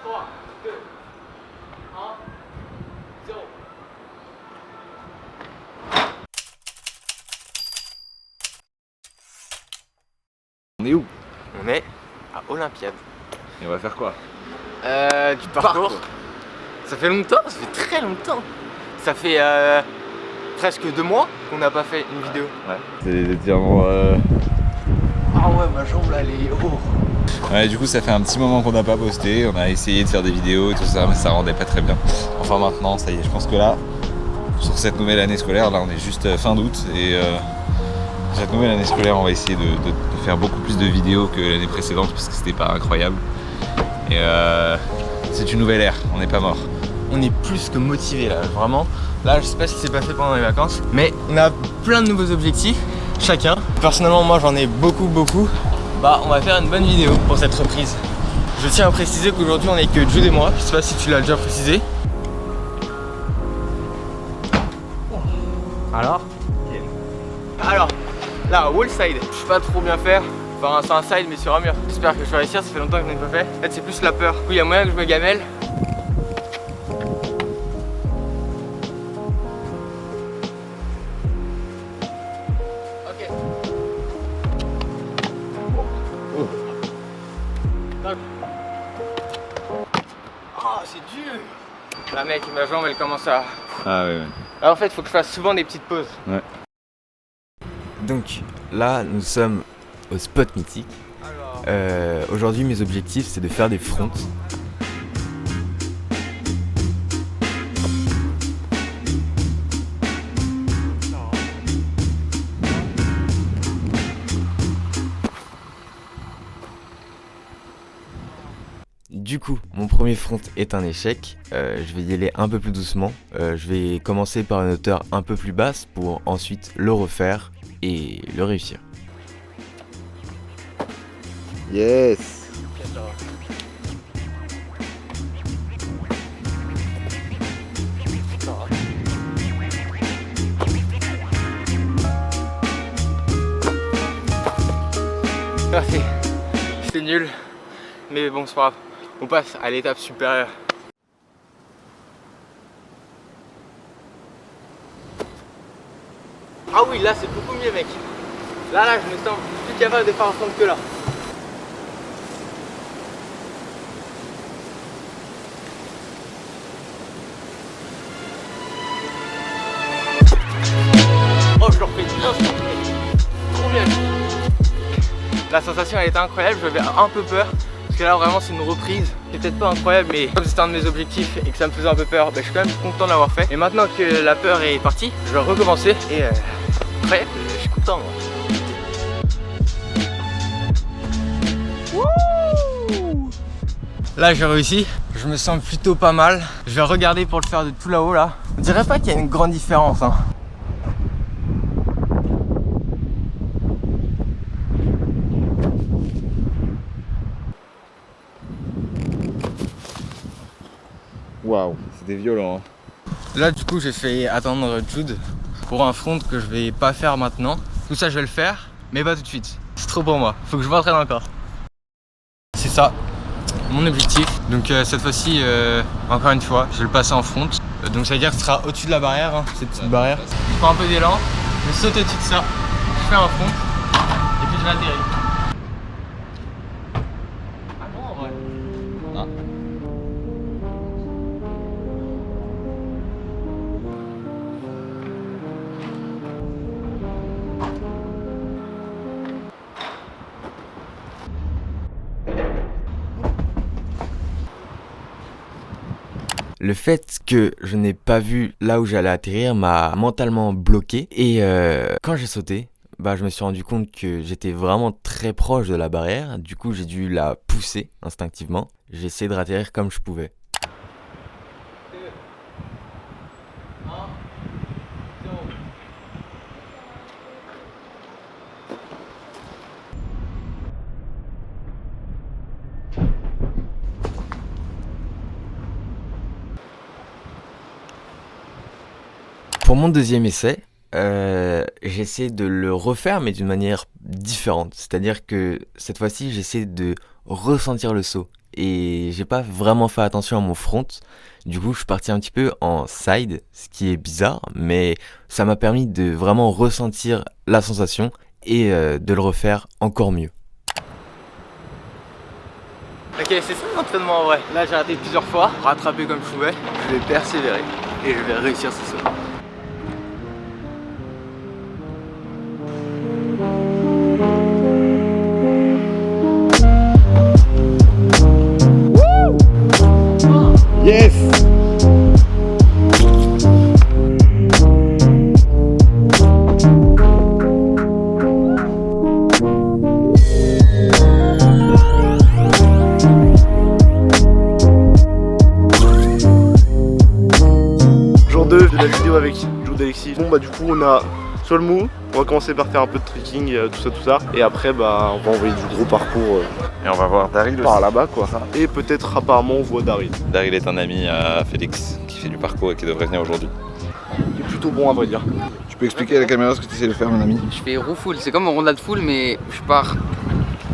3, 2, 1, 0. On est où? On est à Olympiade. Et on va faire quoi? Du parcours. Ça fait longtemps, ça fait très longtemps. Ça fait presque 2 mois qu'on n'a pas fait une vidéo. Ouais. C'est des étirements. Ah ouais, ma jambe là, elle est haut. Ouais, du coup, ça fait un petit moment qu'on n'a pas posté. On a essayé de faire des vidéos et tout ça, mais ça rendait pas très bien. Enfin, maintenant, ça y est, je pense que là, sur cette nouvelle année scolaire, là, on est juste fin d'août et cette nouvelle année scolaire, on va essayer de faire beaucoup plus de vidéos que l'année précédente parce que c'était pas incroyable. Et c'est une nouvelle ère, on n'est pas mort. On est plus que motivé là, vraiment. Là, je sais pas ce qui s'est passé pendant les vacances, mais on a plein de nouveaux objectifs, chacun. Personnellement, moi j'en ai beaucoup. Bah, on va faire une bonne vidéo pour cette reprise. Je tiens à préciser qu'aujourd'hui on est que Jude et moi. Je sais pas si tu l'as déjà précisé. Alors, là, wall side, je sais pas trop bien faire. Enfin, c'est un side mais sur un mur. J'espère que je vais réussir, ça fait longtemps que je n'ai pas fait. En fait, c'est plus la peur. Du coup, il y a moyen que je me gamelle. Ok. Oh, c'est dur. Là, mec, ma jambe, elle commence à... Ah ouais. Là, en fait, il faut que je fasse souvent des petites pauses. Ouais. Donc là, nous sommes au spot mythique. Aujourd'hui, mes objectifs, c'est de faire des fronts. Du coup, mon premier front est un échec. Je vais y aller un peu plus doucement. Je vais commencer par une hauteur un peu plus basse pour ensuite le refaire et le réussir. Yes. Merci. C'était nul, mais bon, c'est pas grave. On passe à l'étape supérieure. Ah oui, là c'est beaucoup mieux, mec. Là, je me sens plus capable de faire un front que là. Oh, je le refais bien, trop bien. La sensation elle était incroyable, j'avais un peu peur. Parce que là vraiment c'est une reprise. C'est peut-être pas incroyable mais comme c'était un de mes objectifs et que ça me faisait un peu peur, bah, je suis quand même content de l'avoir fait. Et maintenant que la peur est partie, je vais recommencer et incroyable, je suis content moi. Wouh! Là j'ai réussi, je me sens plutôt pas mal. Je vais regarder pour le faire de tout là-haut là. On dirait pas qu'il y a une grande différence hein. Waouh, c'était violent. Là du coup j'ai fait attendre Jude pour un front que je vais pas faire maintenant. Tout ça je vais le faire, mais pas tout de suite. C'est trop pour moi, faut que je m'entraîne encore. C'est ça, mon objectif. Donc cette fois-ci, encore une fois, je vais le passer en front. Donc ça veut dire que ce sera au-dessus de la barrière, hein, cette petite barrière. Je prends un peu d'élan, je saute au-dessus de ça, je fais un front, et puis je l'atterris. Ah non en vrai. Hein? Le fait que je n'ai pas vu là où j'allais atterrir m'a mentalement bloqué et quand j'ai sauté, bah, je me suis rendu compte que j'étais vraiment très proche de la barrière. Du coup, j'ai dû la pousser instinctivement. J'ai essayé de atterrir comme je pouvais. Pour mon deuxième essai, j'essaie de le refaire mais d'une manière différente. C'est-à-dire que cette fois-ci, j'essaie de ressentir le saut et j'ai pas vraiment fait attention à mon front. Du coup, je suis parti un petit peu en side, ce qui est bizarre, mais ça m'a permis de vraiment ressentir la sensation et de le refaire encore mieux. Ok, c'est ça l'entraînement en vrai. Là, j'ai raté plusieurs fois, rattrapé comme je pouvais. Je vais persévérer et je vais réussir ce soir. Yes! Jour 2 de la vidéo avec Jude Alexis. Bon bah du coup on a sur le mou, on va commencer par faire un peu de trekking, tout ça. Et après bah on va envoyer du gros parcours Et on va voir Daryl par aussi. là-bas quoi. Et peut-être apparemment on voit Daryl. Daryl est un ami à Félix qui fait du parcours et qui devrait venir aujourd'hui. Il est plutôt bon à vrai dire. Tu peux expliquer à la caméra ce que tu essaies de faire, mon ami? Je fais roue full, c'est comme un rondade full mais je pars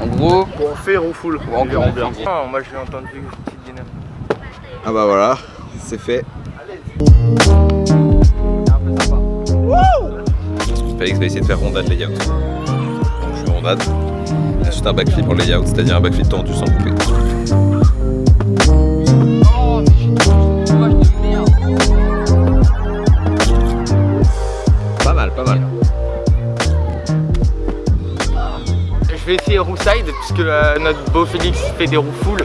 en gros. On fait roue full, En on verra gros. bien. Ah, moi, je l'ai entendu, petite dynamique. Ah bah voilà, c'est fait. Félix va essayer de faire rondade layout. Donc je fais rondade, ensuite un backflip en layout, c'est-à-dire un backflip tendu sans couper. Oh, mais je suis dommage de merde. Pas mal, pas mal. Je vais essayer roue side puisque notre beau Félix fait des roues full.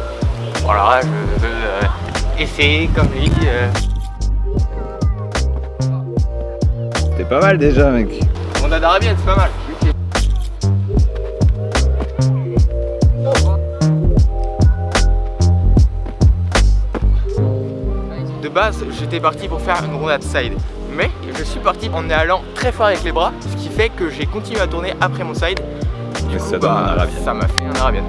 Voilà, je veux essayer comme lui. C'était pas mal déjà, mec. On a d'arabienne, c'est pas mal. De base, j'étais parti pour faire une rondade side. Mais je suis parti en allant très fort avec les bras, ce qui fait que j'ai continué à tourner après mon side. Du Mais coup, ça donne un arabian. ça m'a fait un arabian.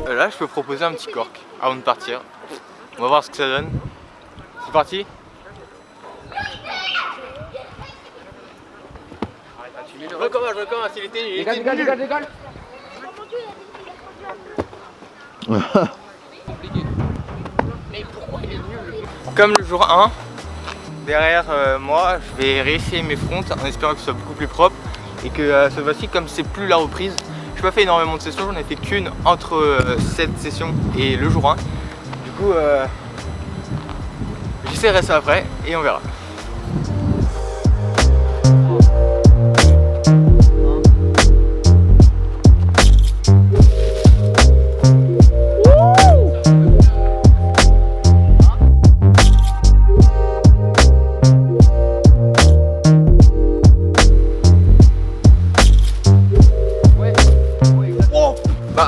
Là, je peux proposer un petit cork avant de partir. On va voir ce que ça donne. C'est parti. Je recommence, il était nul. Dégage. Comme le jour 1, derrière moi, je vais réessayer mes fronts en espérant que ce soit beaucoup plus propre et que cette fois-ci, comme c'est plus la reprise, je n'ai pas fait énormément de sessions, j'en ai fait qu'une entre cette session et le jour 1. Du coup, j'essaierai ça après et on verra.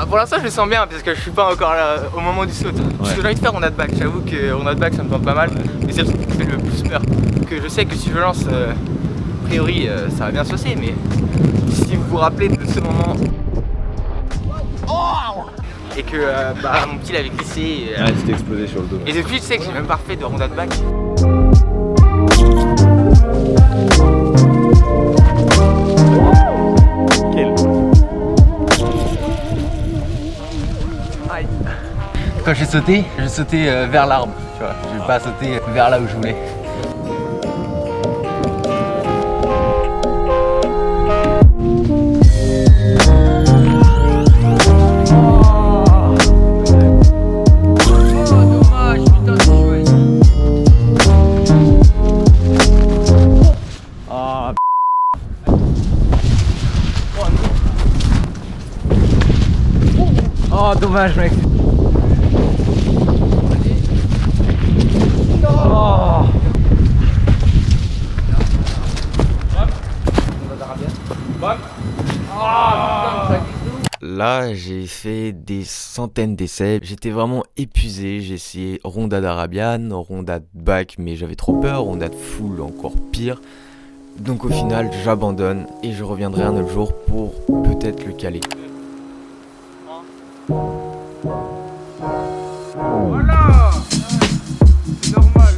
Pour l'instant je le sens bien parce que je suis pas encore là au moment du saut. Ce que j'ai envie de faire rondade back, j'avoue que rondade back ça me tente pas mal, mais c'est le truc qui me fait le plus peur. Que je sais que si je lance, a priori ça va bien se passer, mais si vous vous rappelez de ce moment et que mon petit l'avait glissé Ouais, tu t'es explosé sur le dos. et depuis je sais que j'ai même pas refait de rondade back. Quand j'ai sauté vers l'arbre, tu vois. J'ai pas sauté vers là où je voulais. Dommage, putain, c'est chouette. Oh dommage mec. Là, j'ai fait des centaines d'essais. J'étais vraiment épuisé. J'ai essayé rondade arabiane, rondade back, mais j'avais trop peur. Rondade full, encore pire. Donc au final, j'abandonne et je reviendrai un autre jour pour peut-être le caler. Voilà. C'est normal.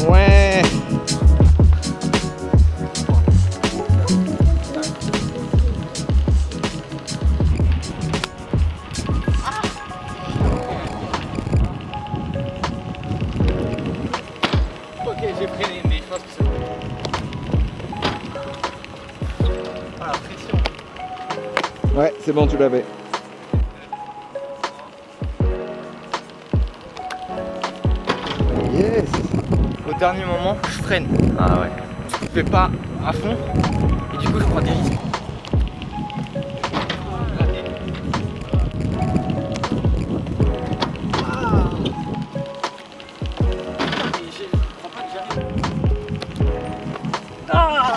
Ouais. Ok, j'ai freiné, mais je pense que c'est bon. Ah, la pression. Ouais, c'est bon, tu l'avais. Yes. Au dernier moment, je freine. Ah ouais. Je fais pas à fond et du coup je prends des risques.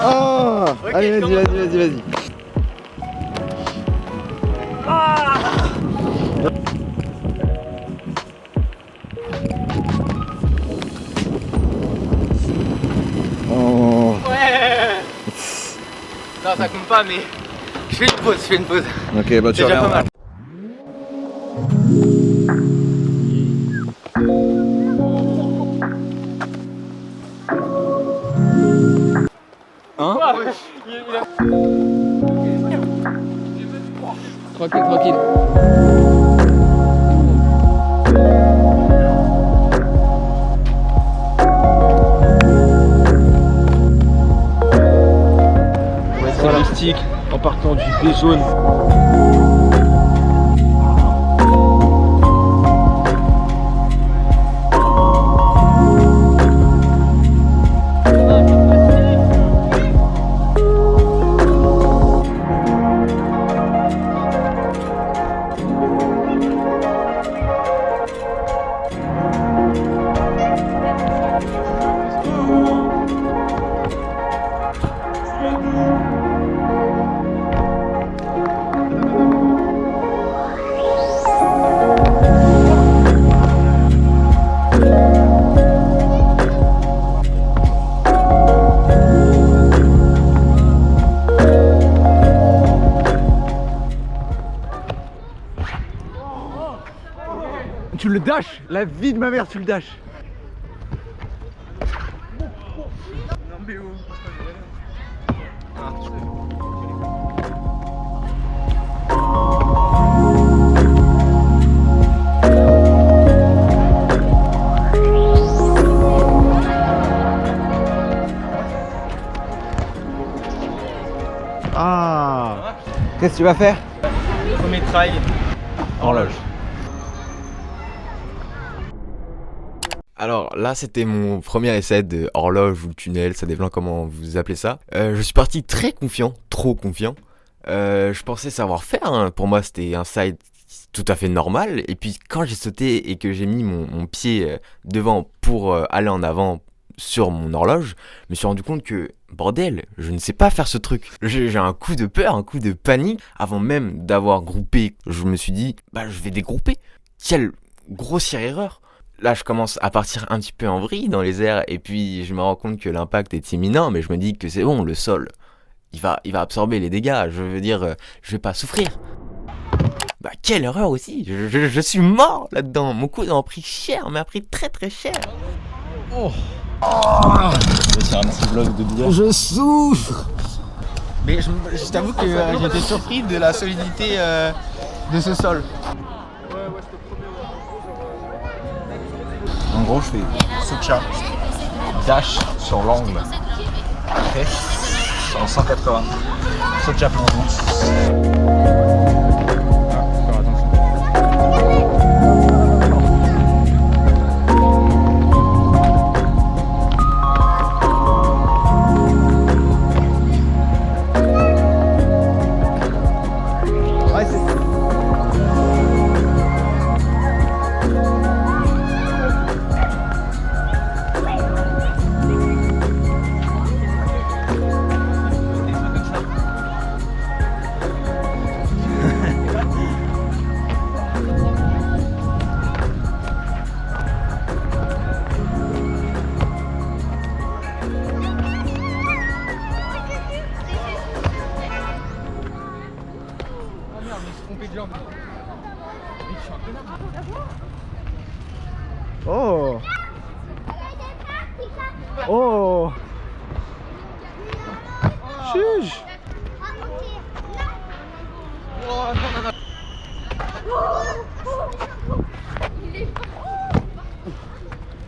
Oh Ok, allez, comment ça vas-y. Oh. Ouais. Non, ça compte pas, mais je fais une pause. Ok, bah tu C'est déjà pas reviendras. mal. Hein? Tranquille. On va essayer le stick en partant du B jaune. Tu le dashes, la vie de ma mère, tu le dashes. Ah. Qu'est-ce que tu vas faire? Premier trail. Horloge. Alors là, c'était mon premier essai de horloge ou tunnel, ça dépend comment vous appelez ça. Je suis parti très confiant, trop confiant. Je pensais savoir faire, hein. Pour moi c'était un side tout à fait normal. Et puis quand j'ai sauté et que j'ai mis mon pied devant pour aller en avant sur mon horloge, je me suis rendu compte que, bordel, je ne sais pas faire ce truc. J'ai un coup de peur, un coup de panique. Avant même d'avoir groupé, je me suis dit, bah je vais dégrouper. Quelle grossière erreur. Là, je commence à partir un petit peu en vrille dans les airs et puis je me rends compte que l'impact est imminent, mais je me dis que c'est bon, le sol, il va absorber les dégâts. Je veux dire, je vais pas souffrir. Bah, quelle erreur aussi. Je suis mort là-dedans. Mon coup m'a pris cher, m'a pris très très cher. C'est un petit vlog de bière. Je souffre. Mais je t'avoue que j'étais surpris de la solidité de ce sol. En gros, je fais Socha, dash sur l'angle, press en 180, Socha plongeon. Oh. Oh. Chuch.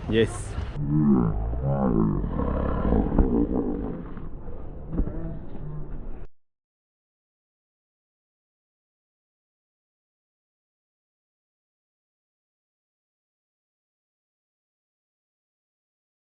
Yes.